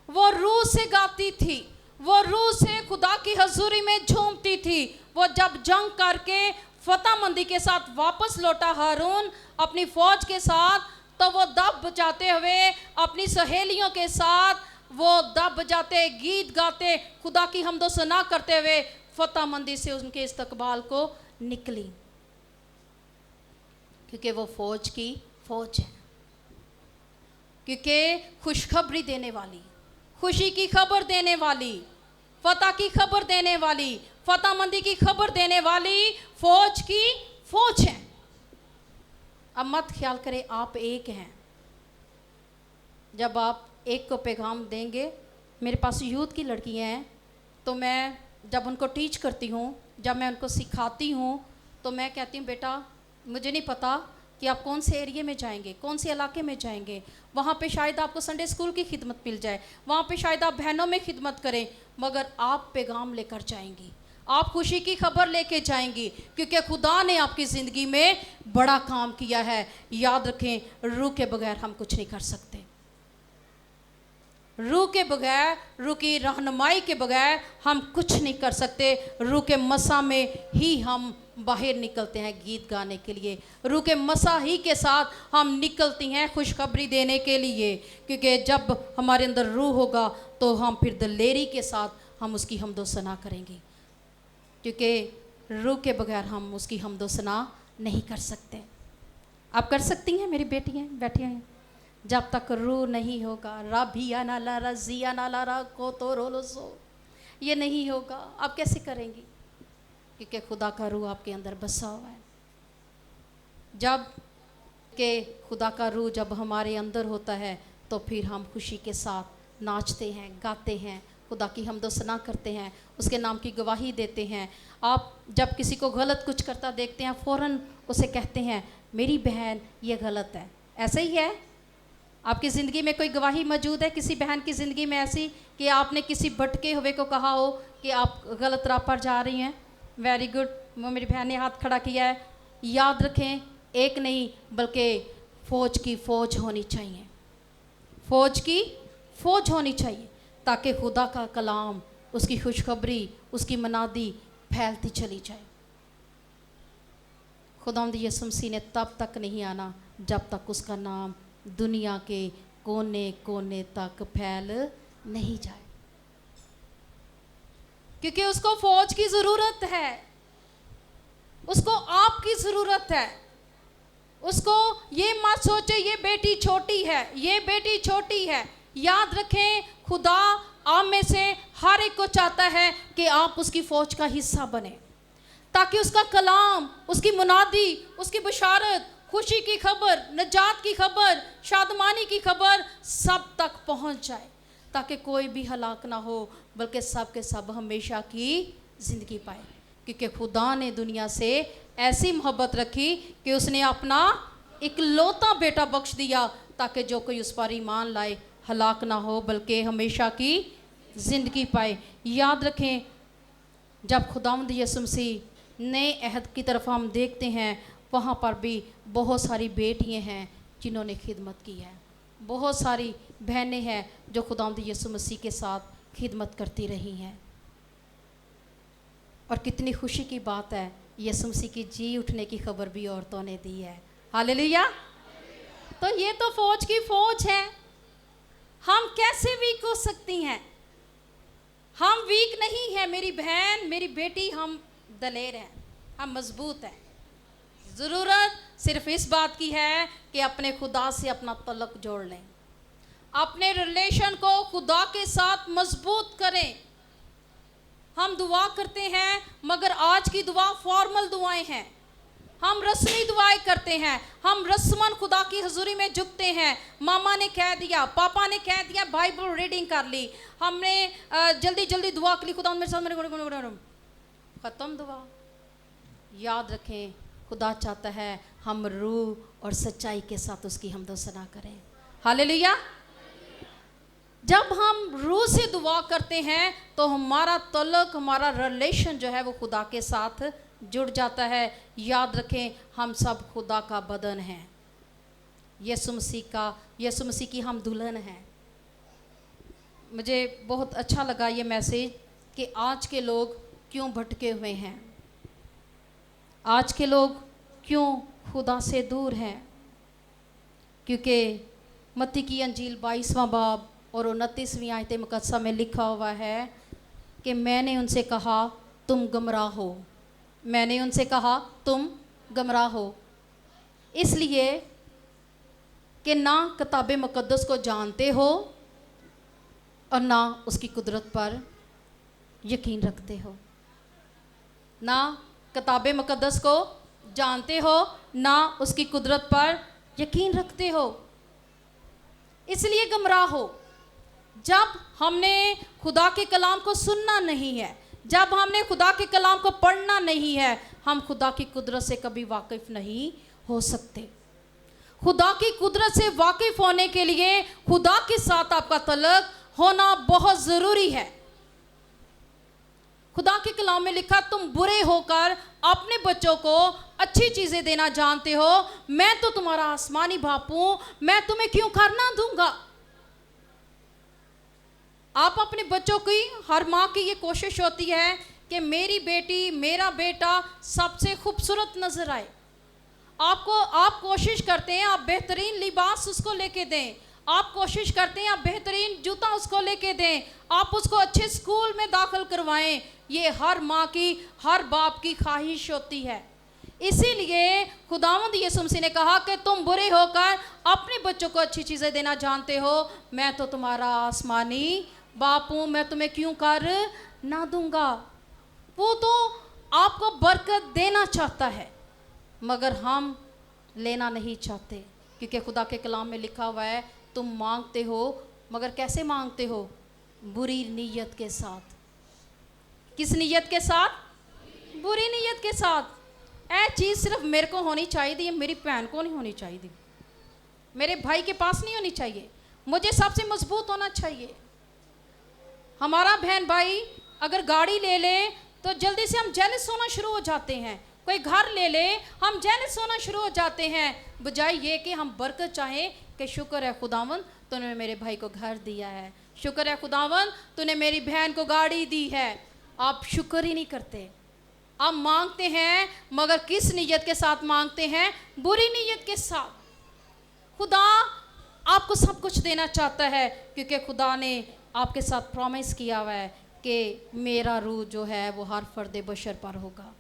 वो रूह से गाती थी, वो रूह से खुदा की हजूरी में झूमती थी। वो जब जंग करके फतहमंदी के साथ वापस लौटा हारून अपनी फौज के साथ, तो वो दब बजाते हुए अपनी सहेलियों के साथ वो दब बजाते, गीत गाते, खुदा की हमदो सना करते हुए फतहमंदी से उनके इस्तकबाल को निकली। क्योंकि वो फौज की फौज है, क्योंकि खुशखबरी देने वाली, खुशी की खबर देने वाली, फतह की खबर देने वाली, फतहमंदी की खबर देने वाली फौज की फौज है। अब मत ख्याल करें आप एक हैं। जब आप एक को पैगाम देंगे, मेरे पास यूथ की लड़कियां हैं, तो मैं जब उनको टीच करती हूँ, जब मैं उनको सिखाती हूँ, तो मैं कहती हूँ बेटा मुझे नहीं पता कि आप कौन से एरिया में जाएंगे, कौन से इलाके में जाएंगे, वहाँ पे शायद आपको संडे स्कूल की खिदमत मिल जाए, वहाँ पे शायद आप बहनों में खिदमत करें, मगर आप पैगाम लेकर जाएंगी, आप खुशी की खबर लेके जाएंगी, क्योंकि खुदा ने आपकी ज़िंदगी में बड़ा काम किया है। याद रखें, रूह के बगैर हम कुछ नहीं कर सकते। रूह के बगैर, रूह की रहनुमाई के बगैर हम कुछ नहीं कर सकते। रूह के मसा में ही हम बाहर निकलते हैं गीत गाने के लिए, रूह के मसा ही के साथ हम निकलती हैं खुशखबरी देने के लिए। क्योंकि जब हमारे अंदर रूह होगा तो हम फिर दिलेरी के साथ हम उसकी हमदो सना करेंगे, क्योंकि रूह के बगैर हम उसकी हमदो सना नहीं कर सकते। आप कर सकती हैं मेरी बेटियाँ बैठी हैं। जब तक रूह नहीं होगा, राभिया नाला रजिया नाला रा को तो रोलो सो, ये नहीं होगा। आप कैसे करेंगी? क्योंकि खुदा का रूह आपके अंदर बसा हुआ है। जब के खुदा का रूह जब हमारे अंदर होता है तो फिर हम खुशी के साथ नाचते हैं, गाते हैं, खुदा की हमदो सना करते हैं, उसके नाम की गवाही देते हैं। आप जब किसी को गलत कुछ करता देखते हैं फ़ौरन उसे कहते हैं मेरी बहन ये गलत है। ऐसे ही है, आपकी ज़िंदगी में कोई गवाही मौजूद है किसी बहन की ज़िंदगी में ऐसी कि आपने किसी भटके हुए को कहा हो कि आप गलत राह पर जा रही हैं? वेरी गुड, वो मेरी बहन ने हाथ खड़ा किया है। याद रखें, एक नहीं बल्कि फ़ौज की फ़ौज होनी चाहिए, फ़ौज की फ़ौज होनी चाहिए, ताकि खुदा का कलाम, उसकी खुशखबरी, उसकी मनादी फैलती चली जाए। खुदावंद यीशु मसीह ने तब तक नहीं आना जब तक उसका नाम दुनिया के कोने कोने तक फैल नहीं जाए, क्योंकि उसको फ़ौज की ज़रूरत है, उसको आपकी ज़रूरत है। उसको ये मत सोचे ये बेटी छोटी है, ये बेटी छोटी है। याद रखें, खुदा आप में से हर एक को चाहता है कि आप उसकी फ़ौज का हिस्सा बने, ताकि उसका कलाम, उसकी मुनादी, उसकी बशारत, खुशी की खबर, नजात की खबर, शादमानी की खबर सब तक पहुंच जाए, ताकि कोई भी हलाक ना हो बल्कि सब के सब हमेशा की ज़िंदगी पाए। क्योंकि खुदा ने दुनिया से ऐसी मोहब्बत रखी कि उसने अपना इकलौता बेटा बख्श दिया, ताकि जो कोई उस पर ईमान लाए हलाक ना हो बल्कि हमेशा की ज़िंदगी पाए। याद रखें, जब खुदावंद यीशु मसीह नए अहद की तरफ हम देखते हैं, वहाँ पर भी बहुत सारी बेटियां हैं जिन्होंने खिदमत की है, बहुत सारी बहनें हैं जो खुदावंद यीशु मसीह के साथ खिदमत करती रही हैं। और कितनी खुशी की बात है, यीशु मसीह की जी उठने की खबर भी औरतों ने दी है। हालेलुया। तो ये तो फ़ौज की फ़ौज है। हम कैसे वीक हो सकती हैं? हम वीक नहीं हैं मेरी बहन, मेरी बेटी, हम दलेर हैं, हम मजबूत हैं। ज़रूरत सिर्फ इस बात की है कि अपने खुदा से अपना तल्लुक जोड़ लें, अपने रिलेशन को खुदा के साथ मजबूत करें। हम दुआ करते हैं मगर आज की दुआ फॉर्मल दुआएं हैं, हम रस्मी दुआएं करते हैं, हम रस्मन खुदा की हजूरी में झुकते हैं। मामा ने कह दिया, पापा ने कह दिया, बाइबल रीडिंग कर ली, हमने जल्दी जल्दी दुआ कर ली, खुदा मेरे साथ मेरे ख़त्म दुआ। याद रखें, खुदा चाहता है हम रूह और सच्चाई के साथ उसकी हमदो सना करें। हालेलुया। जब हम रूह से दुआ करते हैं तो हमारा तल्लुक, हमारा रिलेशन जो है वो खुदा के साथ जुड़ जाता है। याद रखें, हम सब खुदा का बदन हैं, यीशु मसीह की हम दुल्हन हैं। मुझे बहुत अच्छा लगा ये मैसेज कि आज के लोग क्यों भटके हुए हैं, आज के लोग क्यों खुदा से दूर हैं। क्योंकि मत्ती की अंजील 22वां बाब और 29वीं आयत मुकद्दसा में लिखा हुआ है कि मैंने उनसे कहा तुम गुमराह हो, मैंने उनसे कहा तुम गुमराह हो, इसलिए कि ना किताब मुकद्दस को जानते हो और ना उसकी कुदरत पर यकीन रखते हो। ना किताब मुकद्दस को जानते हो, ना उसकी कुदरत पर यकीन रखते हो, इसलिए गुमराह हो। जब हमने खुदा के कलाम को सुनना नहीं है, जब हमने खुदा के कलाम को पढ़ना नहीं है, हम खुदा की कुदरत से कभी वाकिफ़ नहीं हो सकते। खुदा की कुदरत से वाकिफ़ होने के लिए खुदा के साथ आपका तल्लुक होना बहुत ज़रूरी है। खुदा के कलाम में लिखा, तुम बुरे होकर अपने बच्चों को अच्छी चीज़ें देना जानते हो, मैं तो तुम्हारा आसमानी बाप हूँ, मैं तुम्हें क्यों कर ना दूंगा। आप अपने बच्चों की, हर माँ की ये कोशिश होती है कि मेरी बेटी, मेरा बेटा सबसे खूबसूरत नज़र आए। आप कोशिश करते हैं आप बेहतरीन लिबास उसको लेके दें, आप कोशिश करते हैं आप बेहतरीन जूता उसको लेके दें, आप उसको अच्छे स्कूल में दाखिल करवाएं। ये हर माँ की, हर बाप की ख्वाहिश होती है। इसीलिए खुदावंद यीशु मसीह ने कहा कि तुम बुरे होकर अपने बच्चों को अच्छी चीज़ें देना जानते हो, मैं तो तुम्हारा आसमानी बाप हूँ, मैं तुम्हें क्यों कर ना दूंगा। वो तो आपको बरकत देना चाहता है, मगर हम लेना नहीं चाहते, क्योंकि खुदा के कलाम में लिखा हुआ है तुम मांगते हो, मगर कैसे मांगते हो? बुरी नीयत के साथ। किस नीयत के साथ? बुरी नीयत के साथ। ऐ चीज़ सिर्फ मेरे को होनी चाहिए, मेरी बहन को नहीं होनी चाहिए, मेरे भाई के पास नहीं होनी चाहिए, मुझे सबसे मजबूत होना चाहिए। हमारा बहन भाई अगर गाड़ी ले ले तो जल्दी से हम जेलस होना शुरू हो जाते हैं, कोई घर ले ले हम जेलस होना शुरू हो जाते हैं, बजाय ये कि हम बरकत चाहें कि शुक्र है खुदावन तूने मेरे भाई को घर दिया है, शुक्र है खुदावन तूने मेरी बहन को गाड़ी दी है। आप शुक्र ही नहीं करते, आप मांगते हैं, मगर किस नीयत के साथ मांगते हैं? बुरी नीयत के साथ। खुदा आपको सब कुछ देना चाहता है, क्योंकि खुदा ने आपके साथ प्रॉमिस किया हुआ है कि मेरा रूह जो है वो हर फर्द बशर पर होगा।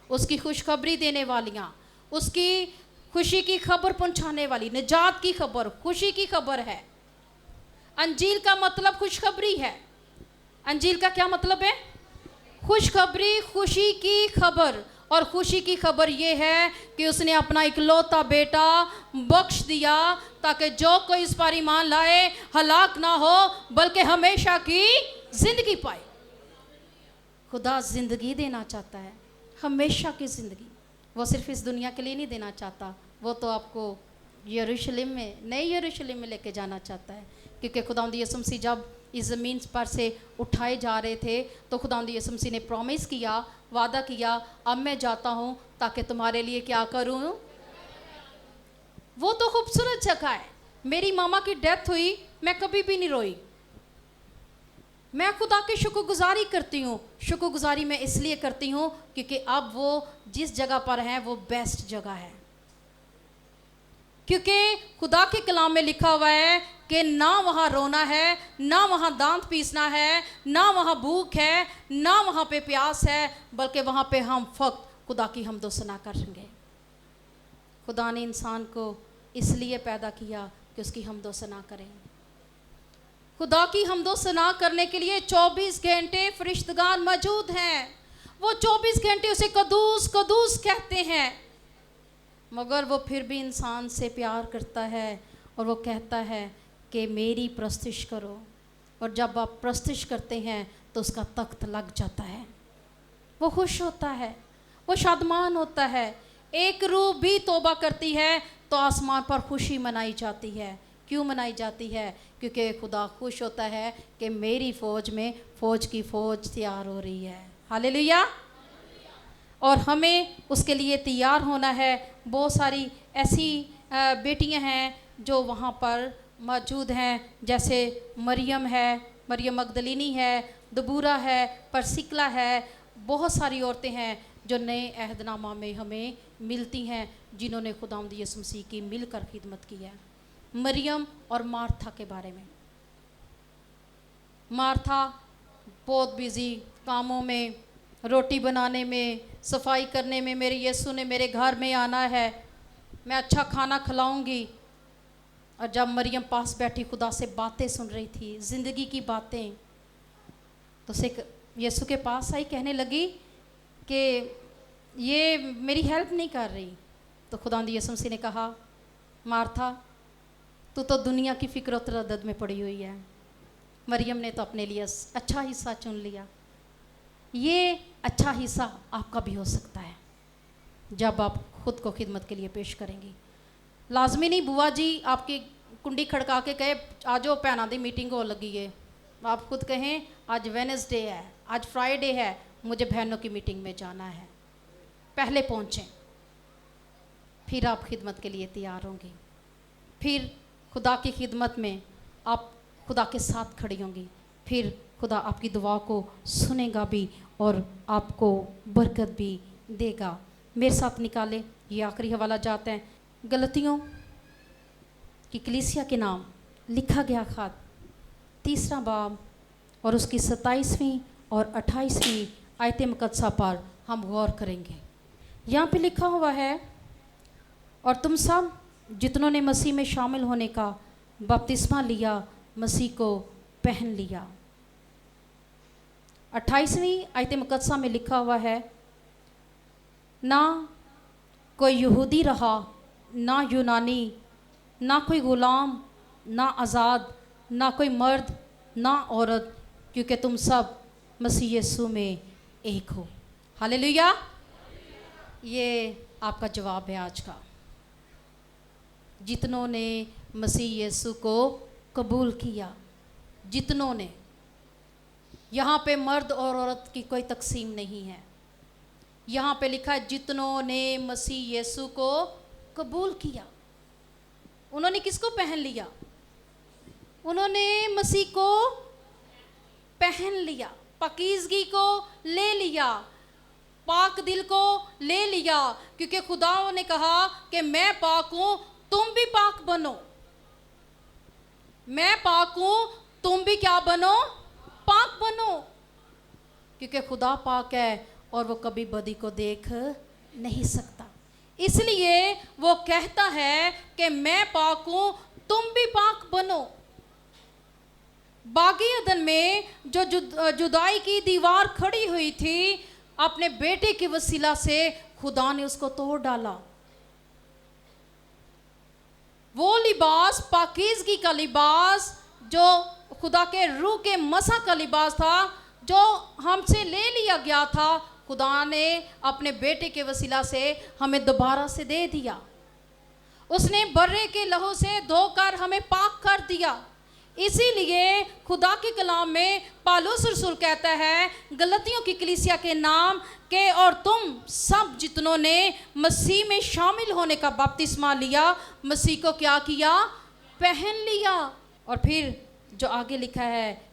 उसकी खुशखबरी देने वालियाँ, उसकी खुशी की खबर पहुंचाने वाली, निजात की खबर, खुशी की खबर है। अंजील का मतलब खुशखबरी है। अंजील का क्या मतलब है? खुशखबरी, खुशी की खबर। और खुशी की खबर ये है कि उसने अपना इकलौता बेटा बख्श दिया, ताकि जो कोई इस पर ईमान लाए हलाक ना हो, बल्कि हमेशा की जिंदगी पाए। खुदा जिंदगी देना चाहता है, हमेशा की ज़िंदगी। वो सिर्फ इस दुनिया के लिए नहीं देना चाहता, वो तो आपको यरूशलेम में, नई यरूशलेम में लेके जाना चाहता है। क्योंकि खुदावंद यीशु मसीह जब इस ज़मीन पर से उठाए जा रहे थे तो खुदावंद यीशु मसीह ने प्रॉमिस किया, वादा किया, अब मैं जाता हूँ ताकि तुम्हारे लिए क्या करूँ। वो तो खूबसूरत जगह है। मेरी मामा की डेथ हुई, मैं कभी भी नहीं रोई। मैं खुदा की शुक्रगुजारी करती हूँ। शुक्रगुजारी मैं इसलिए करती हूँ क्योंकि अब वो जिस जगह पर हैं वो बेस्ट जगह है। क्योंकि खुदा के कलाम में लिखा हुआ है कि ना वहाँ रोना है, ना वहाँ दांत पीसना है, ना वहाँ भूख है, ना वहाँ पे प्यास है, बल्कि वहाँ पे हम फक्त खुदा की हमदो सना करेंगे। खुदा ने इंसान को इसलिए पैदा किया कि उसकी हमदो सना करें। खुदा की हमदो सना करने के लिए 24 घंटे फरिश्तगान मौजूद हैं। वो 24 घंटे उसे कदूस कदूस कहते हैं, मगर वो फिर भी इंसान से प्यार करता है और वो कहता है कि मेरी प्रस्तिश करो। और जब आप प्रस्तिश करते हैं तो उसका तख्त लग जाता है, वो खुश होता है, वो शादमान होता है। एक रूह भी तौबा करती है तो आसमान पर खुशी मनाई जाती है। क्यों मनाई जाती है? क्योंकि खुदा खुश होता है कि मेरी फ़ौज में फ़ौज की फ़ौज तैयार हो रही है। हालेलुया। और हमें उसके लिए तैयार होना है। बहुत सारी ऐसी बेटियां हैं जो वहाँ पर मौजूद हैं, जैसे मरियम है, मरियम मगदलिनी है, दबूरा है, परसिकला है। बहुत सारी औरतें हैं जो नए अहदनामा में हमें मिलती हैं, जिन्होंने खुदावंद यीशु मसीह की मिलकर खिदमत की है। मरियम और मार्था के बारे में। मार्था बहुत बिजी कामों में, रोटी बनाने में, सफाई करने में। मेरे यीशु ने मेरे घर में आना है, मैं अच्छा खाना खिलाऊंगी। और जब मरियम पास बैठी खुदा से बातें सुन रही थी, ज़िंदगी की बातें, तो उसे यीशु के पास आई, कहने लगी कि ये मेरी हेल्प नहीं कर रही। तो खुदावंद यीशु मसीह ने कहा, मार्था तू तो दुनिया की फ़िक्र और तरद्दुद में पड़ी हुई है, मरियम ने तो अपने लिए अच्छा हिस्सा चुन लिया। ये अच्छा हिस्सा आपका भी हो सकता है जब आप खुद को खिदमत के लिए पेश करेंगी। लाजमी नहीं बुआ जी आपकी कुंडी खड़का के कहे आ जाओ भैनों की मीटिंग हो लगी है। आप खुद कहें आज वेडनेसडे है, आज फ्राइडे है, मुझे बहनों की मीटिंग में जाना है। पहले पहुँचें, फिर आप खिदमत के लिए तैयार होंगी। फिर खुदा की खिदमत में आप खुदा के साथ खड़ी होंगी। फिर खुदा आपकी दुआ को सुनेगा भी और आपको बरकत भी देगा। मेरे साथ निकाले, ये आखिरी हवाला जाता है गलतियों की कलीसिया के नाम लिखा गया ख़त, 3 बाब और उसकी 27वीं और 28वीं आयत मुकद्दसा पर हम गौर करेंगे। यहाँ पे लिखा हुआ है, और तुम सब जितनों ने मसीह में शामिल होने का बपतिस्मा लिया, मसीह को पहन लिया। 28वीं आयत मुकद्दसा में लिखा हुआ है, ना कोई यहूदी रहा, ना यूनानी, ना कोई ग़ुलाम, ना आज़ाद, ना कोई मर्द, ना औरत, क्योंकि तुम सब मसीह यीशु में एक हो। हालेलुया। ये आपका जवाब है आज का। जितनों ने मसीह यीशु को कबूल किया, जितनों ने, यहाँ पे मर्द और औरत की कोई तकसीम नहीं है। यहाँ पे लिखा है जितनों ने मसीह यीशु को कबूल किया। उन्होंने किसको पहन लिया? उन्होंने मसीह को पहन लिया, पाकीज़गी को ले लिया, पाक दिल को ले लिया, क्योंकि खुदा ने कहा कि मैं पाक हूँ, तुम भी पाक बनो। मैं पाक हूँ, तुम भी क्या बनो? पाक बनो, क्योंकि खुदा पाक है और वो कभी बदी को देख नहीं सकता। इसलिए वो कहता है कि मैं पाक हूँ, तुम भी पाक बनो। बागी अदन में जो जुदाई की दीवार खड़ी हुई थी, अपने बेटे के वसीला से खुदा ने उसको तोड़ डाला। वो लिबास, पाकीज़गी का लिबास, जो खुदा के रूह के मसा का लिबास था, जो हमसे ले लिया गया था, खुदा ने अपने बेटे के वसीला से हमें दोबारा से दे दिया। उसने बर्रे के लहू से धोकर हमें पाक कर दिया। इसीलिए खुदा के कलाम में पौलुस रसूल कहता है गलतियों की कलीसिया के नाम के, और तुम सब जितनों ने मसीह में शामिल होने का बपतिस्मा लिया, मसीह को क्या किया? पहन लिया। और फिर जो आगे लिखा है,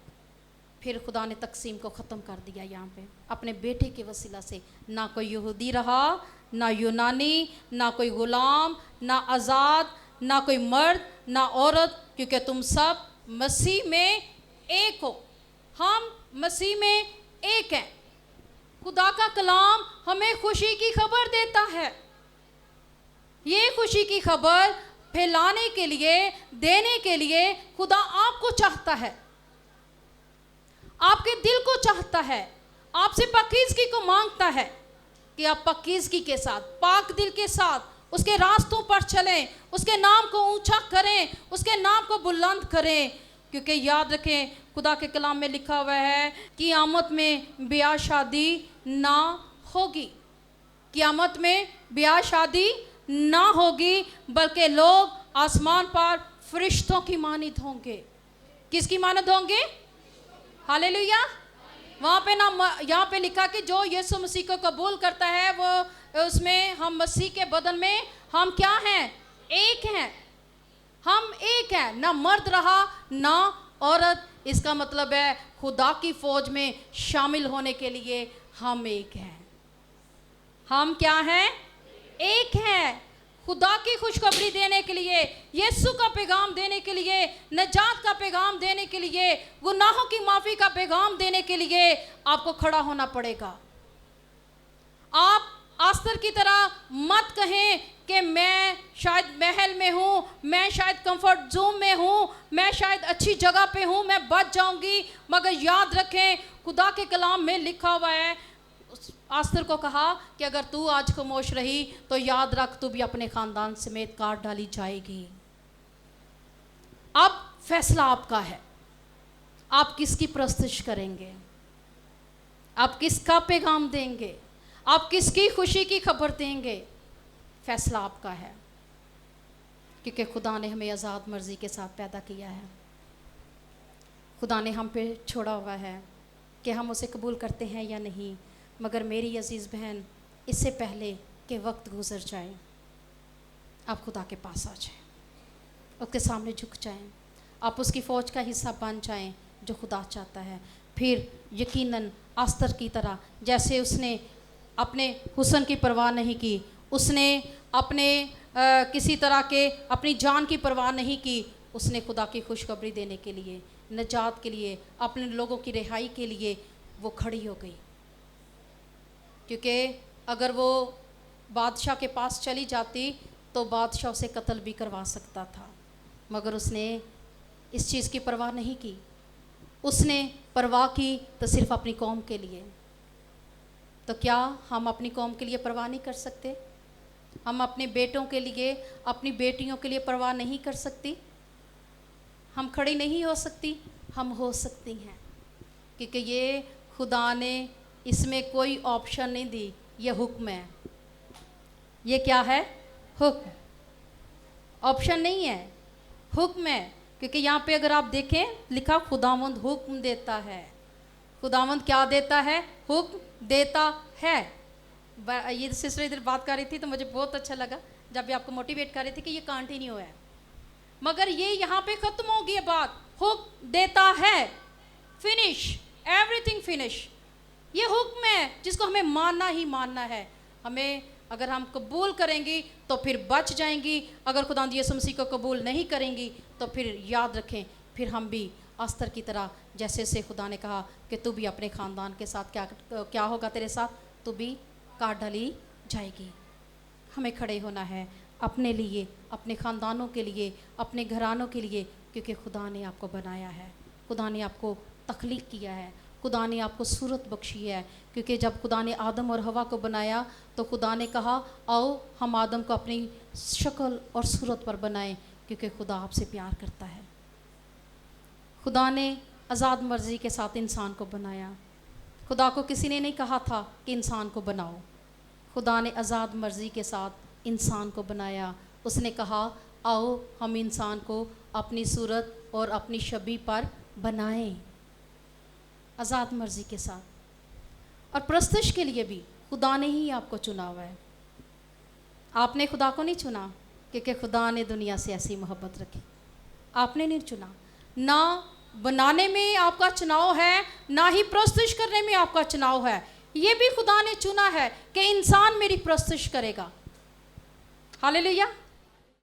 फिर खुदा ने तकसीम को ख़त्म कर दिया यहाँ पे अपने बेटे के वसीला से। ना कोई यहूदी रहा, ना यूनानी, ना कोई ग़ुलाम, ना आज़ाद, ना कोई मर्द, ना औरत, क्योंकि तुम सब मसीह में एक हो। हम मसीह में एक हैं। खुदा का कलाम हमें खुशी की खबर देता है। ये खुशी की खबर फैलाने के लिए, देने के लिए खुदा आपको चाहता है, आपके दिल को चाहता है, आपसे पाकीज़गी को मांगता है कि आप पाकीज़गी के साथ, पाक दिल के साथ उसके रास्तों पर चलें, उसके नाम को ऊंचा करें, उसके नाम को बुलंद करें। क्योंकि याद रखें, खुदा के कलाम में लिखा हुआ है क़यामत में ब्याह शादी ना होगी। क़यामत में ब्याह शादी ना होगी, बल्कि लोग आसमान पर फरिश्तों की मानित होंगे। किसकी मानित होंगे? हालेलुया। वहाँ पे ना, यहाँ पे लिखा कि जो यीशु मसीह को कबूल करता है, वो उसमें, हम मसीह के बदन में हम क्या हैं? एक हैं। हम एक हैं, ना मर्द रहा ना औरत। इसका मतलब है खुदा की फौज में शामिल होने के लिए हम एक हैं। हम क्या हैं? एक हैं। खुदा की खुशखबरी देने के लिए, यीशु का पैगाम देने के लिए, नजात का पैगाम देने के लिए, गुनाहों की माफ़ी का पैगाम देने के लिए आपको खड़ा होना पड़ेगा। आप आस्तर की तरह मत कहें कि मैं शायद महल में हूँ, मैं शायद कंफर्ट जोन में हूँ, मैं शायद अच्छी जगह पे हूँ, मैं बच जाऊँगी। मगर याद रखें, खुदा के कलाम में लिखा हुआ है, आस्तर को कहा कि अगर तू आज खामोश रही तो याद रख, तू भी अपने ख़ानदान समेत काट डाली जाएगी। अब फैसला आपका है, आप किसकी प्रस्तुति करेंगे, आप किसका पैगाम देंगे, आप किसकी खुशी की खबर देंगे। फैसला आपका है, क्योंकि खुदा ने हमें आज़ाद मर्जी के साथ पैदा किया है। खुदा ने हम पे छोड़ा हुआ है कि हम उसे कबूल करते हैं या नहीं। मगर मेरी अजीज़ बहन, इससे पहले कि वक्त गुजर जाए, आप खुदा के पास आ जाएं, उसके सामने झुक जाएं, आप उसकी फ़ौज का हिस्सा बन जाएं जो खुदा चाहता है। फिर यकीनन आस्तर की तरह, जैसे उसने अपने हुस्न की परवाह नहीं की, उसने अपने किसी तरह के अपनी जान की परवाह नहीं की, उसने खुदा की खुशखबरी देने के लिए, नजात के लिए, अपने लोगों की रिहाई के लिए वो खड़ी हो गई। क्योंकि अगर वो बादशाह के पास चली जाती तो बादशाह उसे कत्ल भी करवा सकता था, मगर उसने इस चीज़ की परवाह नहीं की। उसने परवाह की तो सिर्फ अपनी कौम के लिए। तो क्या हम अपनी कौम के लिए परवाह नहीं कर सकते? हम अपने बेटों के लिए, अपनी बेटियों के लिए परवाह नहीं कर सकती? हम खड़ी नहीं हो सकती? हम हो सकती हैं, क्योंकि ये खुदा ने इसमें कोई ऑप्शन नहीं दी, ये हुक्म है। ये क्या है? हुक्म, ऑप्शन नहीं है, हुक्म है। क्योंकि यहाँ पे अगर आप देखें लिखा खुदावंद हुक्म देता है। खुदावंद क्या देता है? हुक्म देता है। ये सिस्टर इधर बात कर रही थी तो मुझे बहुत अच्छा लगा जब भी आपको मोटिवेट कर रही थी कि ये कंटिन्यू है, मगर ये यहाँ पे ख़त्म हो गई बात। हुक्म देता है, फिनिश, एवरीथिंग फिनिश। ये हुक्म है जिसको हमें मानना ही मानना है। हमें अगर हम कबूल करेंगी तो फिर बच जाएंगी, अगर खुदावंद यीशु मसीह को कबूल नहीं करेंगी तो फिर याद रखें, फिर हम भी अस्तर की तरह, जैसे से खुदा ने कहा कि तू भी अपने ख़ानदान के साथ क्या होगा तेरे साथ, तू भी काट डाली जाएगी। हमें खड़े होना है अपने लिए, अपने ख़ानदानों के लिए, अपने घरानों के लिए, क्योंकि खुदा ने आपको बनाया है, खुदा ने आपको तख्लीक किया है, खुदा ने आपको सूरत बख्शी है। क्योंकि जब खुदा ने आदम और हवा को बनाया तो खुदा ने कहा आओ हम आदम को अपनी शक्ल और सूरत पर बनाएं, क्योंकि खुदा आपसे प्यार करता है। खुदा ने आज़ाद मर्ज़ी के साथ इंसान को बनाया। खुदा को किसी ने नहीं कहा था कि इंसान को बनाओ, खुदा ने आज़ाद मर्ज़ी के साथ इंसान को बनाया। उसने कहा आओ हम इंसान को अपनी सूरत और अपनी शबी पर बनाएं, आज़ाद मर्ज़ी के साथ। और प्रस्तुश के लिए भी खुदा ने ही आपको चुना हुआ है, आपने खुदा को नहीं चुना, क्योंकि खुदा ने दुनिया से ऐसी मोहब्बत रखी। आपने नहीं चुना, ना बनाने में आपका चुनाव है, ना ही प्रस्तुश करने में आपका चुनाव है। ये भी खुदा ने चुना है कि इंसान मेरी प्रस्तुश करेगा। हालेलुया।